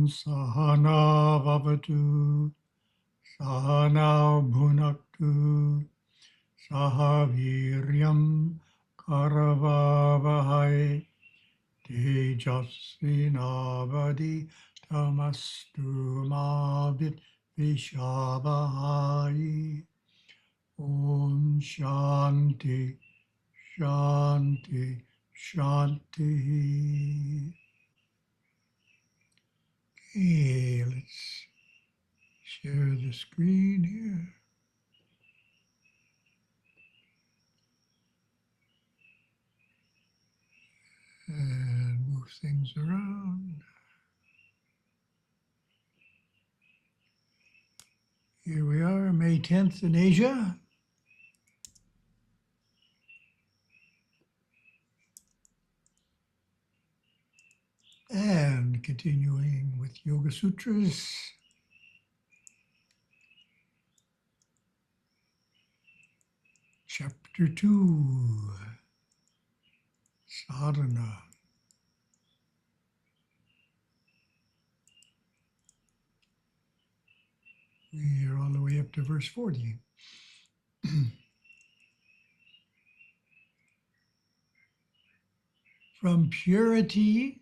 Sahana Vavatu Sahana Bhunaktu Sahaviryam Karavavahai Tejasvinavadi Tamastu Mavit Vishabhai. Om Shanti, Shanti, Shanti. Okay, let's share the screen here. And move things around. Here we are, May 10th in Asia. And continuing with Yoga Sutras. Chapter 2, Sadhana. We are all the way up to verse 40. From purity,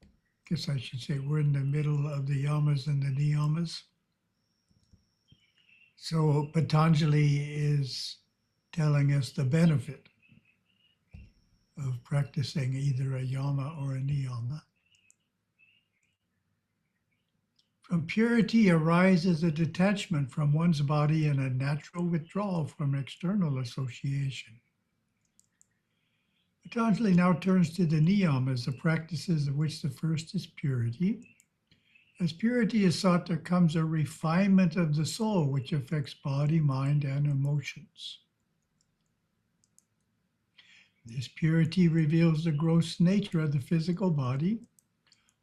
I guess I should say we're in the middle of the yamas and the niyamas. So Patanjali is telling us the benefit of practicing either a yama or a niyama. From purity arises a detachment from one's body and a natural withdrawal from external association. Patanjali now turns to the niyamas, the practices of which the first is purity. As purity is sought, there comes a refinement of the soul, which affects body, mind, and emotions. This purity reveals the gross nature of the physical body,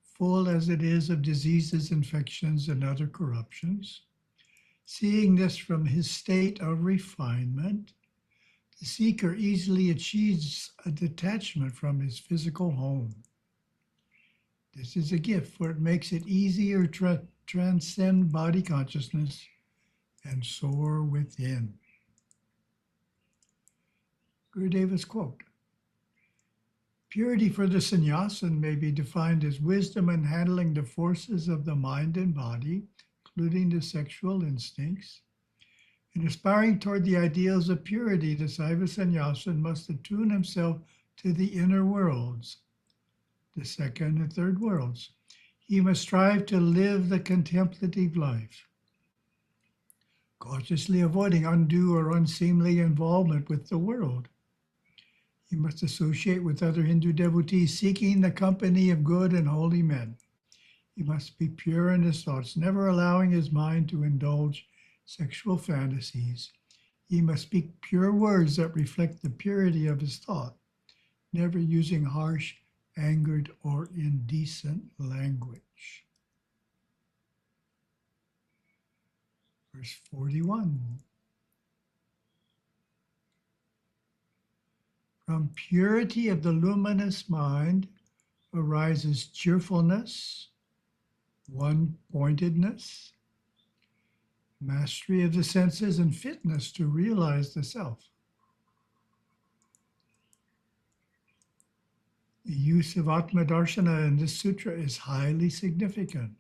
full as it is of diseases, infections, and other corruptions. Seeing this from his state of refinement, the seeker easily achieves a detachment from his physical home. This is a gift, for it makes it easier to transcend body consciousness and soar within. Gurudeva's quote: purity for the sannyasin may be defined as wisdom in handling the forces of the mind and body, including the sexual instincts. In aspiring toward the ideals of purity, the Saiva sannyasin must attune himself to the inner worlds, the second and third worlds. He must strive to live the contemplative life, cautiously avoiding undue or unseemly involvement with the world. He must associate with other Hindu devotees, seeking the company of good and holy men. He must be pure in his thoughts, never allowing his mind to indulge sexual fantasies. He must speak pure words that reflect the purity of his thought, never using harsh, angered, or indecent language. Verse 41. From purity of the luminous mind arises cheerfulness, one-pointedness, mastery of the senses, and fitness to realize the self. The use of Atma Darshana in this sutra is highly significant,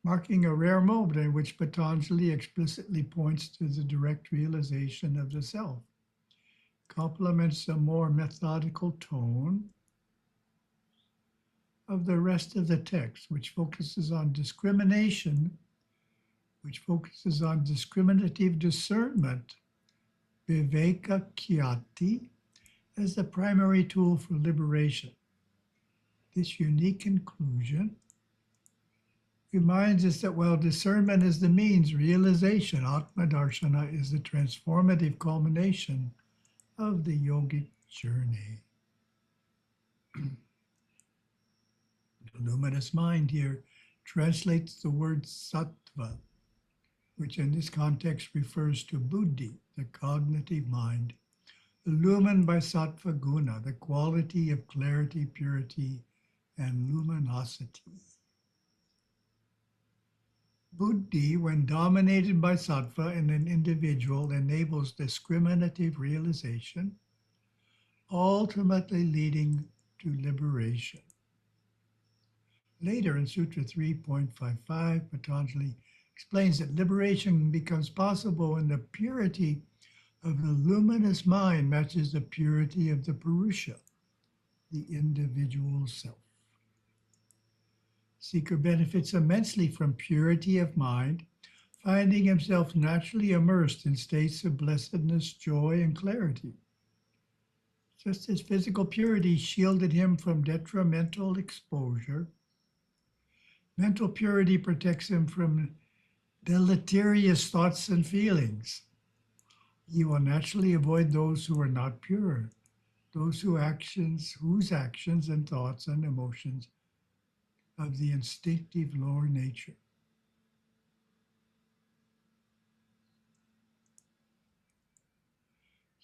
marking a rare moment in which Patanjali explicitly points to the direct realization of the self. Complements a more methodical tone of the rest of the text, which focuses on discrimination, which focuses on discriminative discernment, viveka kyati, as the primary tool for liberation. This unique conclusion reminds us that while discernment is the means, realization, Atma Darshana, is the transformative culmination of the yogic journey. The luminous mind here translates the word sattva, which in this context refers to buddhi, the cognitive mind, illumined by sattva guna, the quality of clarity, purity, and luminosity. Buddhi, when dominated by sattva in an individual, enables discriminative realization, ultimately leading to liberation. Later in Sutra 3.55, Patanjali explains that liberation becomes possible when the purity of the luminous mind matches the purity of the Purusha, the individual self. Seeker benefits immensely from purity of mind, finding himself naturally immersed in states of blessedness, joy, and clarity. Just as physical purity shielded him from detrimental exposure, mental purity protects him from deleterious thoughts and feelings. He will naturally avoid those who are not pure, those whose actions and thoughts and emotions of the instinctive lower nature.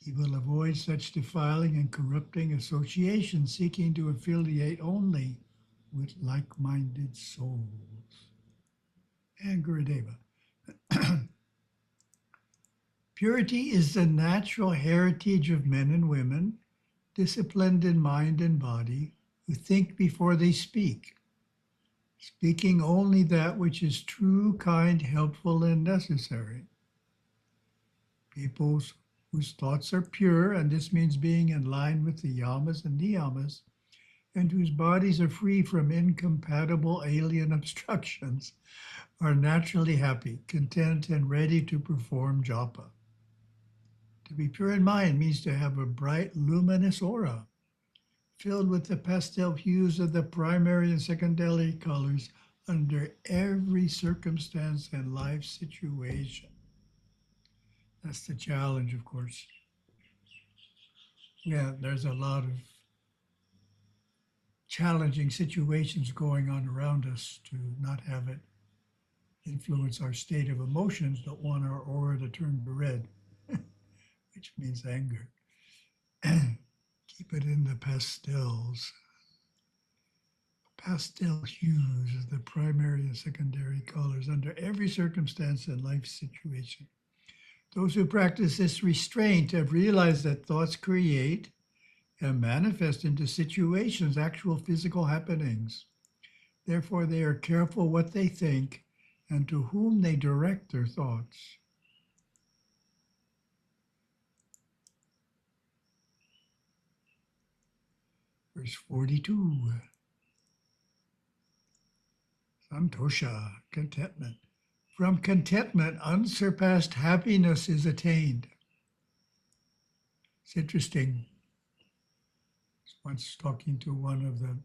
He will avoid such defiling and corrupting associations, seeking to affiliate only with like-minded souls. And Gurudeva. Purity is the natural heritage of men and women, disciplined in mind and body, who think before they speak, speaking only that which is true, kind, helpful, and necessary. People whose thoughts are pure, and this means being in line with the yamas and niyamas, and whose bodies are free from incompatible alien obstructions, are naturally happy, content, and ready to perform japa. To be pure in mind means to have a bright, luminous aura, filled with the pastel hues of the primary and secondary colors under every circumstance and life situation. That's the challenge, of course. Yeah, there's a lot of challenging situations going on around us to not have it influence our state of emotions, but want our aura to turn red, which means anger. Keep it in the pastels. Pastel hues of the primary and secondary colors under every circumstance and life situation. Those who practice this restraint have realized that thoughts create and manifest into situations, actual physical happenings. Therefore, they are careful what they think and to whom they direct their thoughts. Verse 42. Santosha, contentment. From contentment, unsurpassed happiness is attained. It's interesting. I was once talking to one of the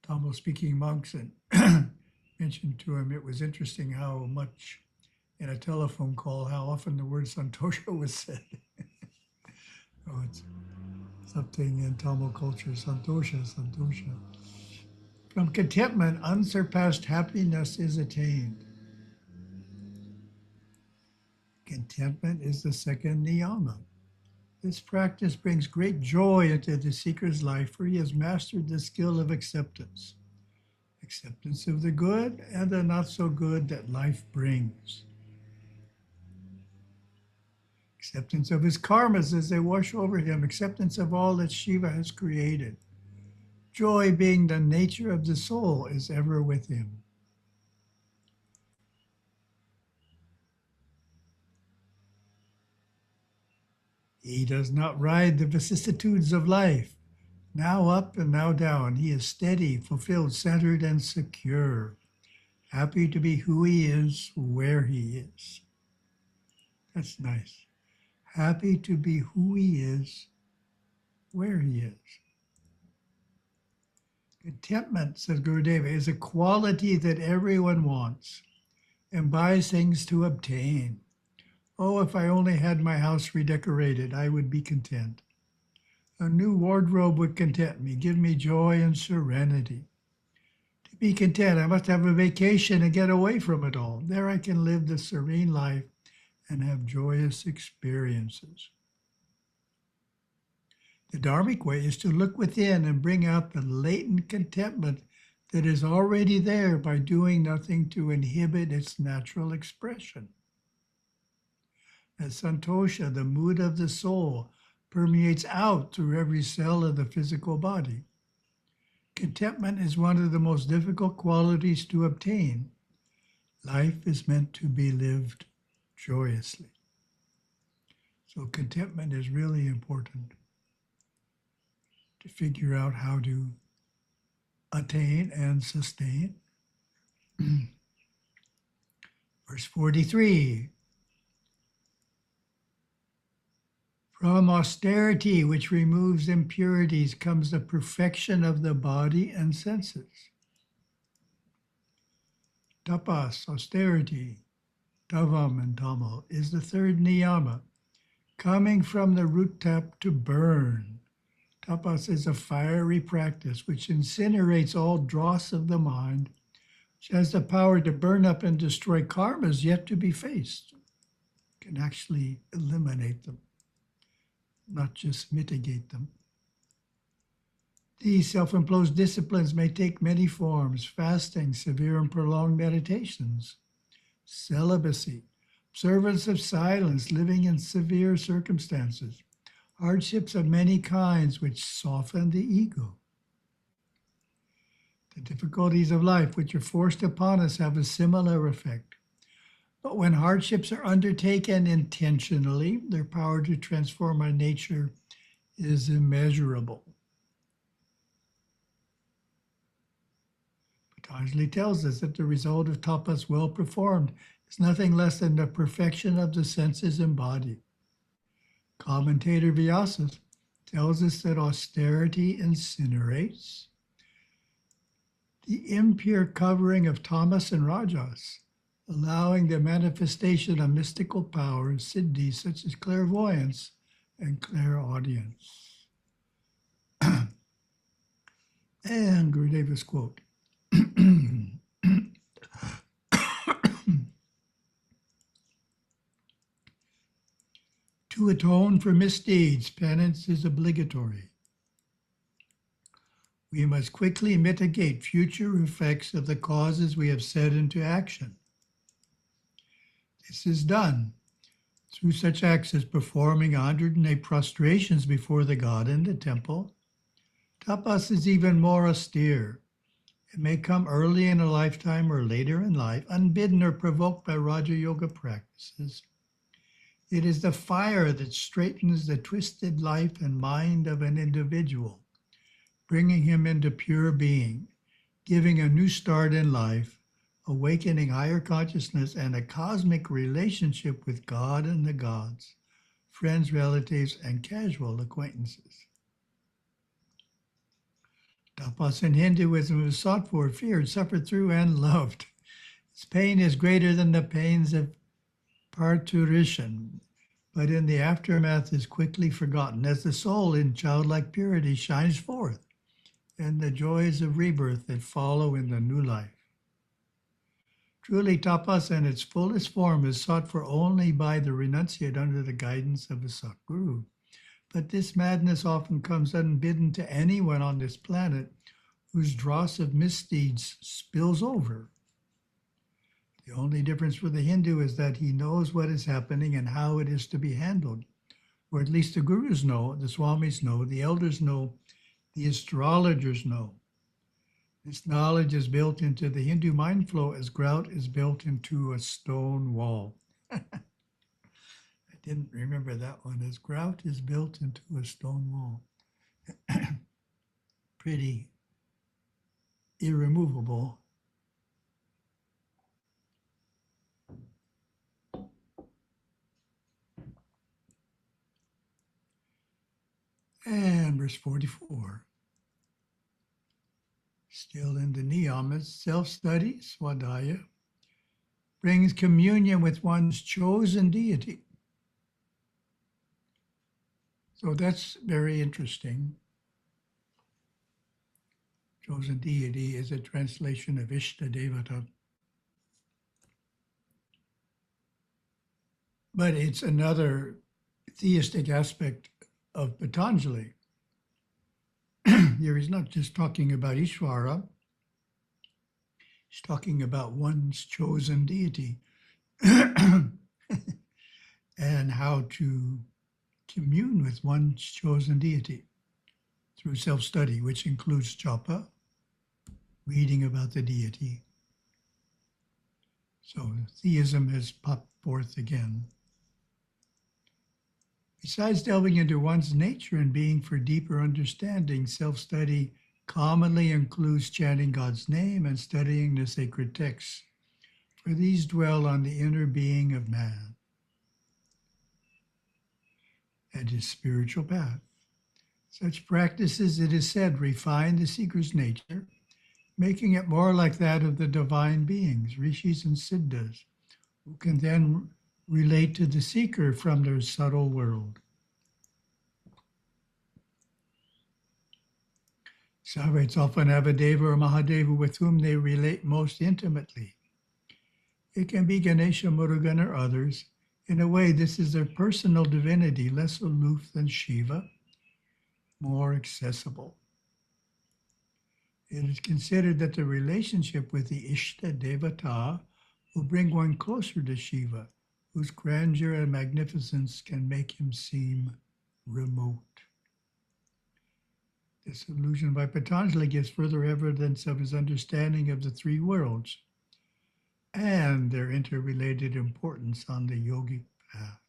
Tamil-speaking monks and mentioned to him it was interesting how much in a telephone call, how often the word Santosha was said. Oh, it's something in Tamil culture, Santosha, Santosha. From contentment, unsurpassed happiness is attained. Contentment is the second niyama. This practice brings great joy into the seeker's life, for he has mastered the skill of acceptance. Acceptance of the good and the not so good that life brings. Acceptance of his karmas as they wash over him. Acceptance of all that Siva has created. Joy, being the nature of the soul, is ever with him. He does not ride the vicissitudes of life, now up and now down. He is steady, fulfilled, centered, and secure, happy to be who he is, where he is. That's nice. Happy to be who he is, where he is. Contentment, says Gurudeva, is a quality that everyone wants and buys things to obtain. Oh, if I only had my house redecorated, I would be content. A new wardrobe would content me, give me joy and serenity. To be content, I must have a vacation and get away from it all. There I can live the serene life and have joyous experiences. The Dharmic way is to look within and bring out the latent contentment that is already there by doing nothing to inhibit its natural expression. As santosha, the mood of the soul, permeates out through every cell of the physical body. Contentment is one of the most difficult qualities to obtain. Life is meant to be lived joyously. So contentment is really important to figure out how to attain and sustain. Verse 43. From austerity, which removes impurities, comes the perfection of the body and senses. Tapas, austerity, tavam and tammo, is the third niyama, coming from the root tap to burn. Tapas is a fiery practice which incinerates all dross of the mind, which has the power to burn up and destroy karmas yet to be faced. It can actually eliminate them, not just mitigate them. These self-imposed disciplines may take many forms: fasting, severe and prolonged meditations, celibacy, observance of silence, living in severe circumstances, hardships of many kinds which soften the ego. The difficulties of life which are forced upon us have a similar effect. But when hardships are undertaken intentionally, their power to transform our nature is immeasurable. Patanjali tells us that the result of tapas well performed is nothing less than the perfection of the senses and body. Commentator Vyasa tells us that austerity incinerates. The impure covering of tamas and rajas, allowing the manifestation of mystical powers, siddhis, such as clairvoyance and clairaudience. And Gurudeva's quote. To atone for misdeeds, penance is obligatory. We must quickly mitigate future effects of the causes we have set into action. This is done through such acts as performing 108 prostrations before the god in the temple. Tapas is even more austere. It may come early in a lifetime or later in life, unbidden or provoked by Raja Yoga practices. It is the fire that straightens the twisted life and mind of an individual, bringing him into pure being, giving a new start in life, awakening higher consciousness and a cosmic relationship with God and the gods, friends, relatives, and casual acquaintances. Tapas in Hinduism is sought for, feared, suffered through, and loved. Its pain is greater than the pains of parturition, but in the aftermath is quickly forgotten as the soul in childlike purity shines forth and the joys of rebirth that follow in the new life. Truly, tapas in its fullest form is sought for only by the renunciate under the guidance of a Satguru. But this madness often comes unbidden to anyone on this planet whose dross of misdeeds spills over. The only difference for the Hindu is that he knows what is happening and how it is to be handled, or at least the gurus know, the swamis know, the elders know, the astrologers know. This knowledge is built into the Hindu mind flow as grout is built into a stone wall. I didn't remember that one, as grout is built into a stone wall. Pretty irremovable. And verse 44. Still in the Niyamas, self-study, swadhyaya, brings communion with one's chosen deity. So that's very interesting. Chosen deity is a translation of Ishta Devata. But it's another theistic aspect of Patanjali. Here he's not just talking about Ishvara, He's talking about one's chosen deity and how to commune with one's chosen deity through self-study, which includes japa, reading about the deity. So theism has popped forth again. Besides delving into one's nature and being for deeper understanding, self-study commonly includes chanting God's name and studying the sacred texts, for these dwell on the inner being of man and his spiritual path. Such practices, it is said, refine the seeker's nature, making it more like that of the divine beings, rishis and siddhas, who can then relate to the seeker from their subtle world. Sahajas often have a deva or mahadeva with whom they relate most intimately. It can be Ganesha, Murugan, or others. In a way, this is their personal divinity, less aloof than Shiva, more accessible. It is considered that the relationship with the Ishta Devata will bring one closer to Shiva, whose grandeur and magnificence can make him seem remote. This allusion by Patanjali gives further evidence of his understanding of the three worlds and their interrelated importance on the yogic path.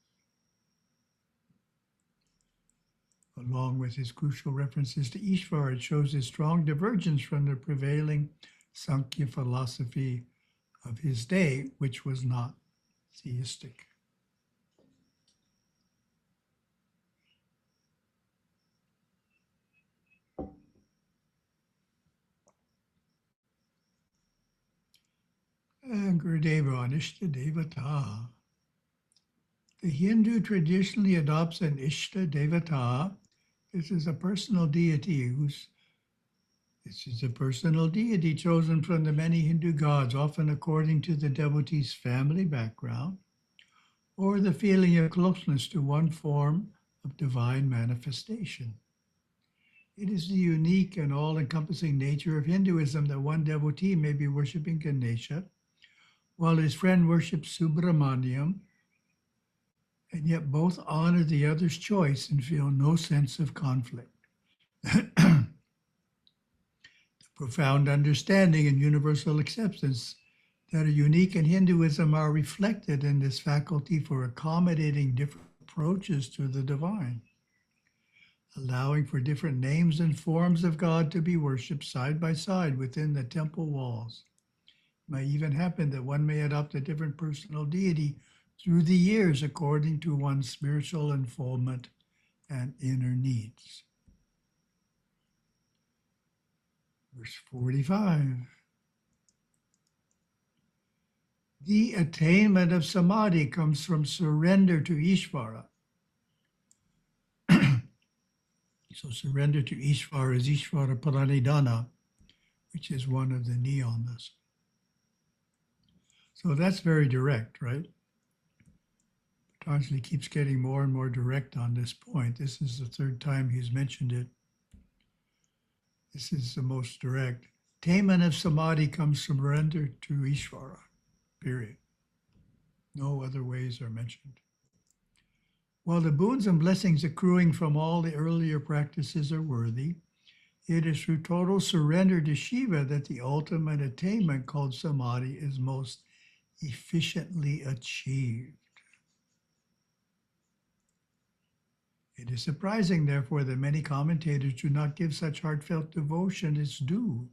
Along with his crucial references to Ishvara, it shows a strong divergence from the prevailing Sankhya philosophy of his day, which was not theistic. And Gurudeva on Ishta Devata. The Hindu traditionally adopts an Ishta Devata. This is a personal deity chosen from the many Hindu gods, often according to the devotee's family background or the feeling of closeness to one form of divine manifestation. It is the unique and all-encompassing nature of Hinduism that one devotee may be worshiping Ganesha, while his friend worships Subramaniam, and yet both honor the other's choice and feel no sense of conflict. The profound understanding and universal acceptance that are unique in Hinduism are reflected in this faculty for accommodating different approaches to the divine, allowing for different names and forms of God to be worshipped side by side within the temple walls. It may even happen that one may adopt a different personal deity through the years according to one's spiritual unfoldment and inner needs. Verse 45. The attainment of samadhi comes from surrender to Ishvara. So surrender to Ishvara is Ishvara Pranidhana, which is one of the niyamas. So that's very direct, right? Patanjali keeps getting more and more direct on this point. This is the third time he's mentioned it. This is the most direct. Attainment of samadhi comes from surrender to Ishvara, period. No other ways are mentioned. While the boons and blessings accruing from all the earlier practices are worthy, it is through total surrender to Shiva that the ultimate attainment called samadhi is most efficiently achieved. It is surprising, therefore, that many commentators do not give such heartfelt devotion its due.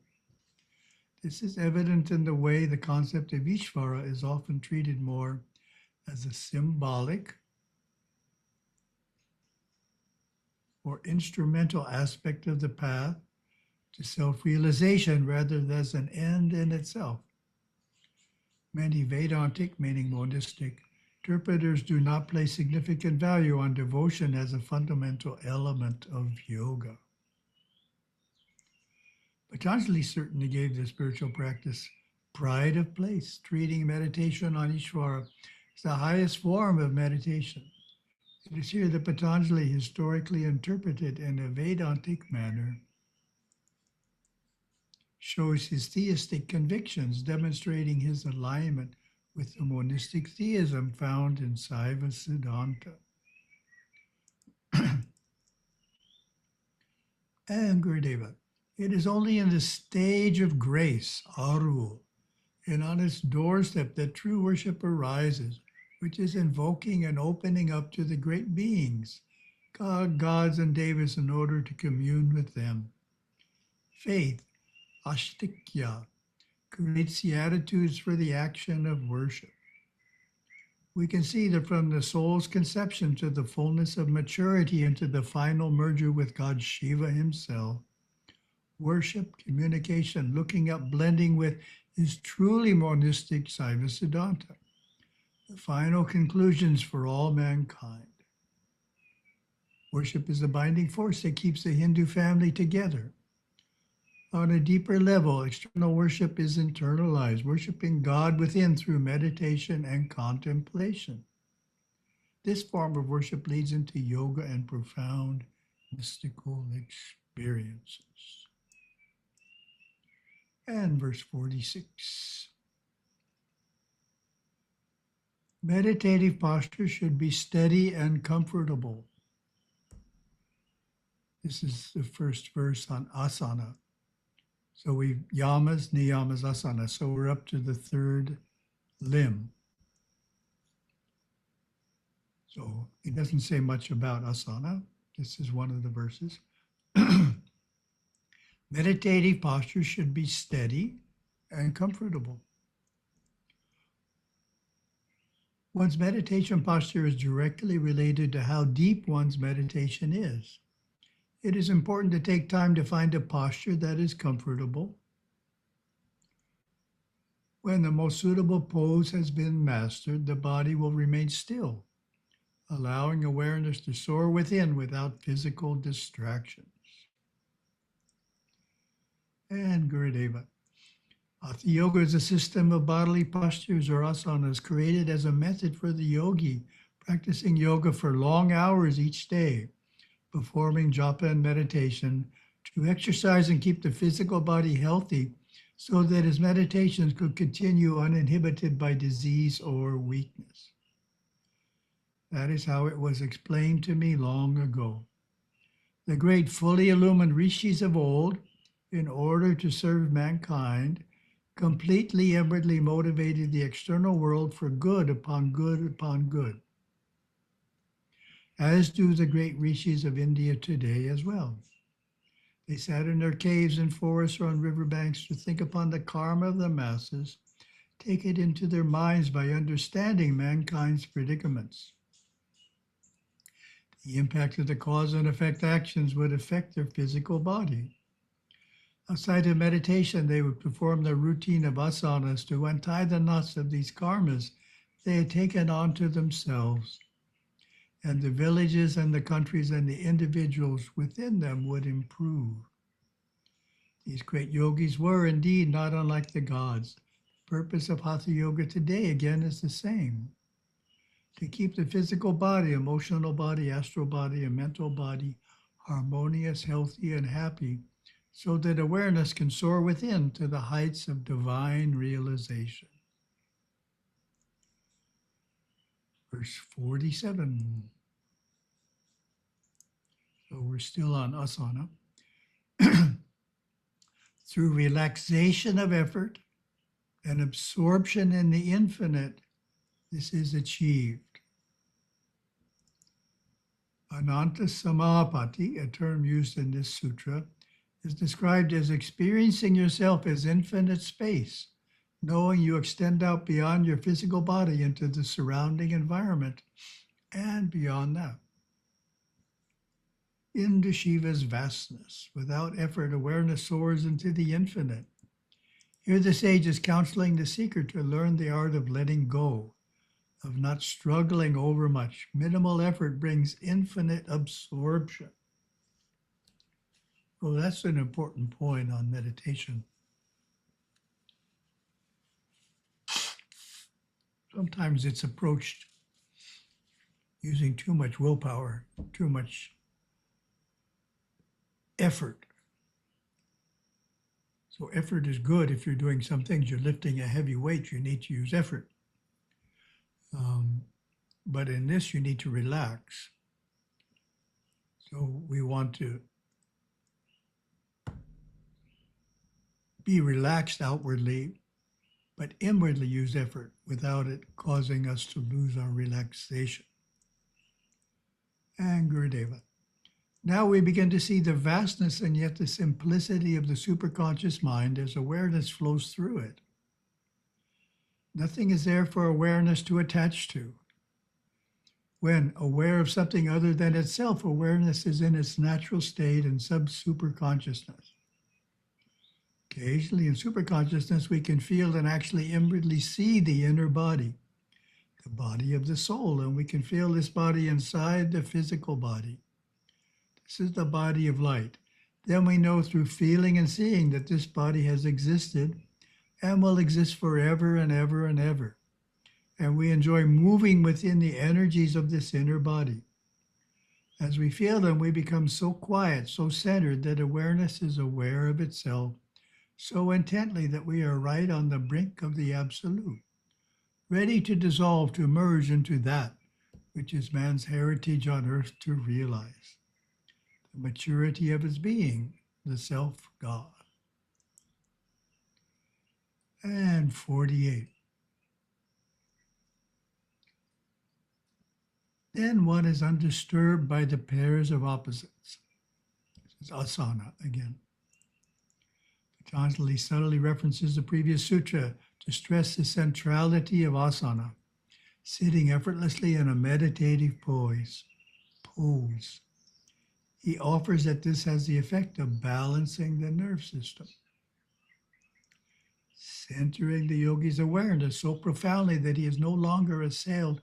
This is evident in the way the concept of Ishvara is often treated more as a symbolic or instrumental aspect of the path to self-realization rather than as an end in itself. Many Vedantic, meaning monistic, interpreters do not place significant value on devotion as a fundamental element of yoga. Patanjali certainly gave the spiritual practice pride of place, treating meditation on Ishvara as the highest form of meditation. It is here that Patanjali historically interpreted in a Vedantic manner shows his theistic convictions, demonstrating his alignment with the monistic theism found in Siva Siddhanta. And Gurudeva, it is only in the stage of grace, Aru, and on its doorstep that true worship arises, which is invoking and opening up to the great beings, God, gods, and devas in order to commune with them. Faith, Ashtikya, creates the attitudes for the action of worship. We can see that from the soul's conception to the fullness of maturity into the final merger with God Shiva himself, worship, communication, looking up, blending with is truly monistic Saiva Siddhanta, the final conclusions for all mankind. Worship is the binding force that keeps the Hindu family together. On a deeper level, external worship is internalized, worshiping God within through meditation and contemplation. This form of worship leads into yoga and profound mystical experiences. And verse 46. Meditative posture should be steady and comfortable. This is the first verse on asana. So we've yamas, niyamas, asana. So we're up to the third limb. So it doesn't say much about asana. This is one of the verses. Meditative posture should be steady and comfortable. One's meditation posture is directly related to how deep one's meditation is. It is important to take time to find a posture that is comfortable. When the most suitable pose has been mastered, the body will remain still, allowing awareness to soar within without physical distractions. And Gurudeva. Hatha yoga is a system of bodily postures or asanas created as a method for the yogi practicing yoga for long hours each day, performing japa and meditation to exercise and keep the physical body healthy so that his meditations could continue uninhibited by disease or weakness. That is how it was explained to me long ago. The great fully illumined rishis of old, in order to serve mankind, completely inwardly motivated the external world for good upon good upon good, as do the great rishis of India today as well. They sat in their caves and forests or on riverbanks to think upon the karma of the masses, take it into their minds by understanding mankind's predicaments. The impact of the cause and effect actions would affect their physical body. Outside of meditation, they would perform their routine of asanas to untie the knots of these karmas they had taken onto themselves, and the villages and the countries and the individuals within them would improve. These great yogis were indeed not unlike the gods. The purpose of Hatha Yoga today, again, is the same: to keep the physical body, emotional body, astral body, and mental body harmonious, healthy, and happy, so that awareness can soar within to the heights of divine realization. Verse 47. So we're still on asana. Through relaxation of effort and absorption in the infinite, this is achieved. Ananta Samapati, a term used in this sutra, is described as experiencing yourself as infinite space, knowing you extend out beyond your physical body into the surrounding environment and beyond that, into Shiva's vastness. Without effort, awareness soars into the infinite. Here the sage is counseling the seeker to learn the art of letting go, of not struggling over much. Minimal effort brings infinite absorption. Well, that's an important point on meditation. Sometimes it's approached using too much willpower, too much effort. So effort is good. If you're doing some things, you're lifting a heavy weight, you need to use effort. But in this, you need to relax. So we want to be relaxed outwardly, but inwardly use effort without it causing us to lose our relaxation. And Gurudeva. Now we begin to see the vastness and yet the simplicity of the superconscious mind as awareness flows through it. Nothing is there for awareness to attach to. When aware of something other than itself, awareness is in its natural state and sub-superconsciousness. Occasionally in superconsciousness, we can feel and actually inwardly see the inner body, the body of the soul, and we can feel this body inside the physical body. This is the body of light. Then we know through feeling and seeing that this body has existed and will exist forever and ever and ever. And we enjoy moving within the energies of this inner body. As we feel them, we become so quiet, so centered that awareness is aware of itself so intently that we are right on the brink of the absolute, ready to dissolve, to merge into that which is man's heritage on earth to realize, the maturity of his being, the self-God. And 48. Then one is undisturbed by the pairs of opposites. This is asana again. Patanjali subtly references the previous sutra to stress the centrality of asana, sitting effortlessly in a meditative pose. He offers that this has the effect of balancing the nerve system, centering the yogi's awareness so profoundly that he is no longer assailed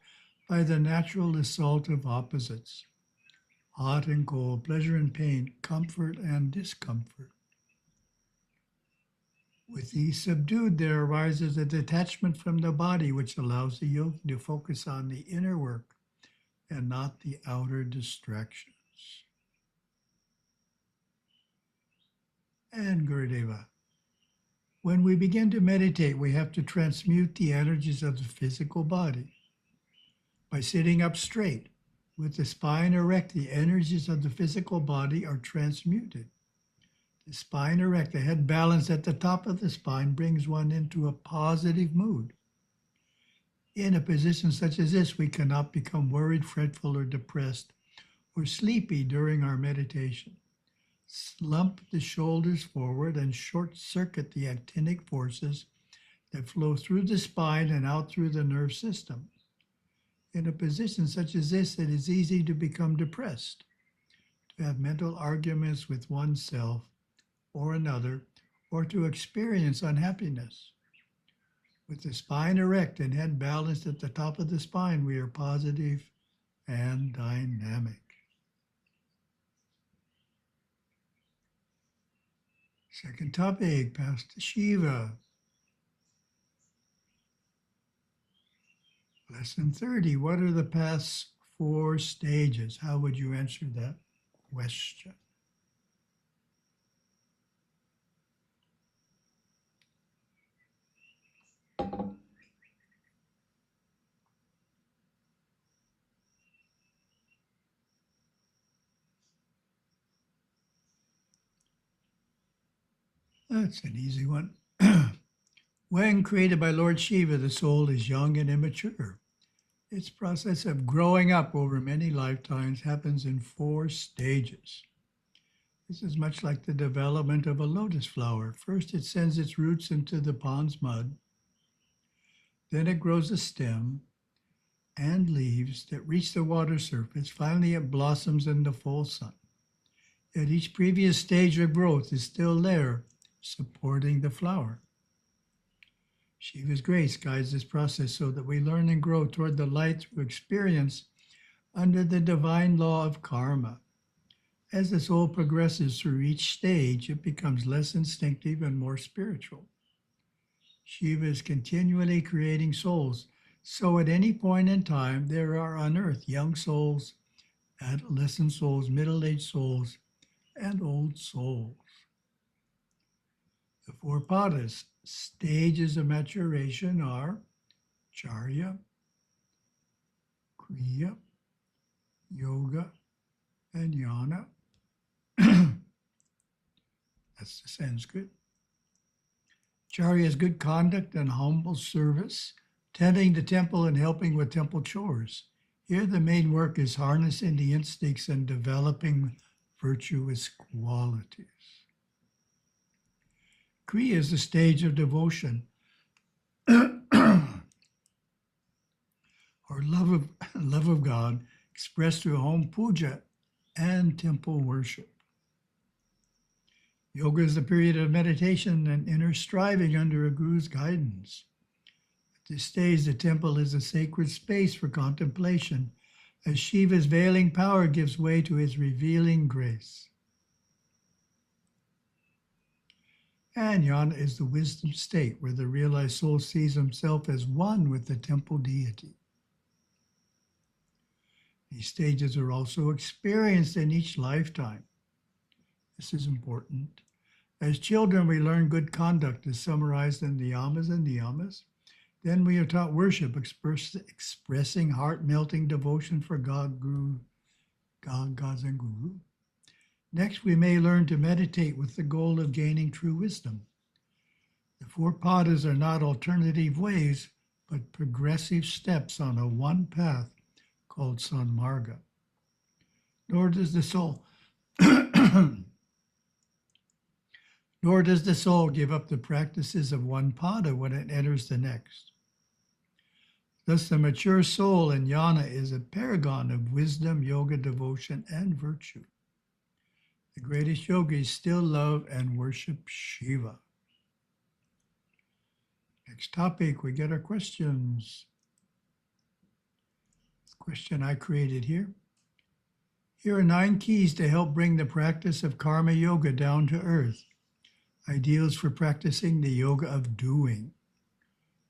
by the natural assault of opposites, hot and cold, pleasure and pain, comfort and discomfort. With these subdued, there arises a detachment from the body, which allows the yogi to focus on the inner work and not the outer distractions. And Gurudeva. When we begin to meditate, we have to transmute the energies of the physical body. By sitting up straight, with the spine erect, the energies of the physical body are transmuted. The spine erect, the head balanced at the top of the spine brings one into a positive mood. In a position such as this, we cannot become worried, fretful, or depressed, or sleepy during our meditation. Slump the shoulders forward and short-circuit the actinic forces that flow through the spine and out through the nerve system. In a position such as this, it is easy to become depressed, to have mental arguments with oneself or another, or to experience unhappiness. With the spine erect and head balanced at the top of the spine, we are positive and dynamic. Second topic, pass to Siva. Lesson 30, what are the past 4 stages? How would you answer that question? That's an easy one. When created by Lord Shiva, the soul is young and immature. Its process of growing up over many lifetimes happens in 4 stages. This is much like the development of a lotus flower. First, it sends its roots into the pond's mud. Then it grows a stem and leaves that reach the water surface. Finally, it blossoms in the full sun. Yet each previous stage of growth is still there, supporting the flower. Shiva's grace guides this process so that we learn and grow toward the light through experience under the divine law of karma. As the soul progresses through each stage, it becomes less instinctive and more spiritual. Shiva is continually creating souls, so at any point in time, there are on earth young souls, adolescent souls, middle-aged souls, and old souls. The four padas, stages of maturation, are charya, kriya, yoga, and jnana. That's the Sanskrit. Charya is good conduct and humble service, tending the temple and helping with temple chores. Here, the main work is harnessing the instincts and developing virtuous qualities. Kriya is the stage of devotion, or love of God, expressed through home puja and temple worship. Yoga is the period of meditation and inner striving under a guru's guidance. At this stage, the temple is a sacred space for contemplation, as Shiva's veiling power gives way to his revealing grace. And jnana is the wisdom state where the realized soul sees himself as one with the temple deity. These stages are also experienced in each lifetime. This is important. As children, we learn good conduct is summarized in the yamas and niyamas. Then we are taught worship, expressing heart-melting devotion for God, Guru, gods, and Guru. Next, we may learn to meditate with the goal of gaining true wisdom. The four padas are not alternative ways, but progressive steps on a one path called Sanmarga. Nor does the soul give up the practices of one pada when it enters the next. Thus, the mature soul in jnana is a paragon of wisdom, yoga, devotion, and virtue. The greatest yogis still love and worship Shiva. Next topic, we get our questions. Question I created here. Here are 9 keys to help bring the practice of karma yoga down to earth. Ideals for practicing the yoga of doing.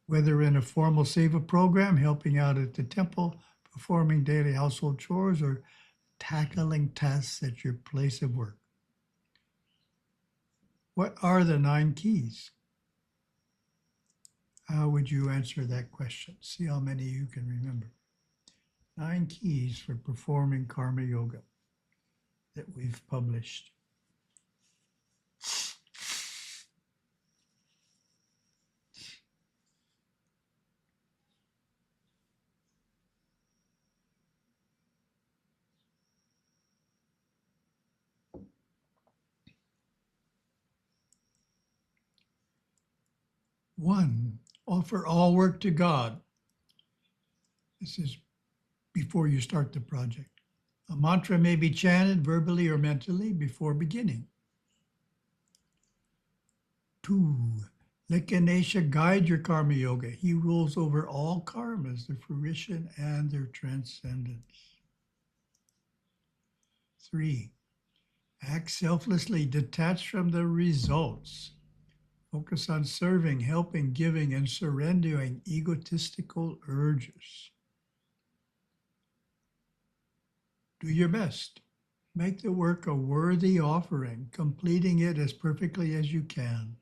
Whether in a formal Siva program, helping out at the temple, performing daily household chores, or tackling tasks at your place of work. What are the 9 keys? How would you answer that question? See how many you can remember. 9 keys for performing karma yoga that we've published. One, offer all work to God. This is before you start the project. A mantra may be chanted verbally or mentally before beginning. 2, let Ganesha guide your karma yoga. He rules over all karmas, their fruition and their transcendence. 3, act selflessly, detached from the results. Focus on serving, helping, giving, and surrendering egotistical urges. Do your best. Make the work a worthy offering, completing it as perfectly as you can.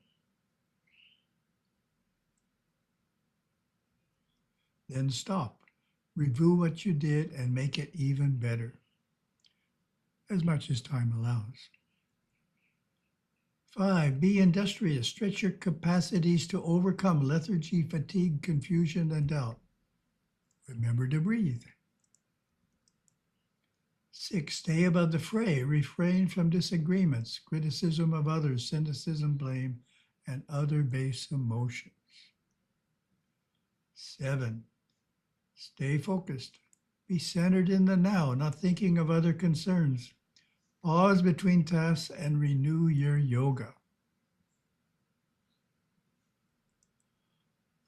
Then stop. Review what you did and make it even better, as much as time allows. 5, be industrious. Stretch your capacities to overcome lethargy, fatigue, confusion, and doubt. Remember to breathe. 6, stay above the fray. Refrain from disagreements, criticism of others, cynicism, blame, and other base emotions. 7, stay focused. Be centered in the now, not thinking of other concerns. Pause between tasks and renew your yoga.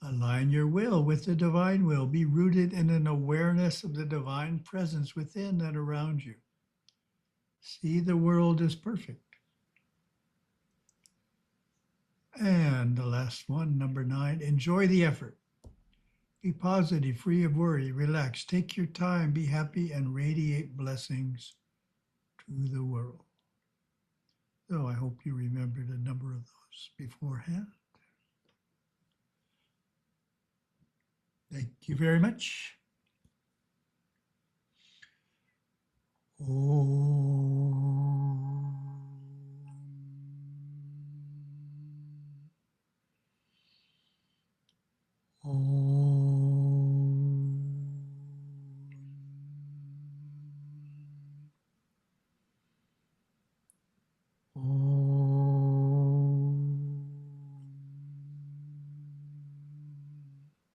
Align your will with the divine will. Be rooted in an awareness of the divine presence within and around you. See the world as perfect. And the last one, number 9, enjoy the effort. Be positive, free of worry, relax, take your time, be happy, and radiate blessings to the world. So I hope you remembered a number of those. beforehand. Thank you very much. Om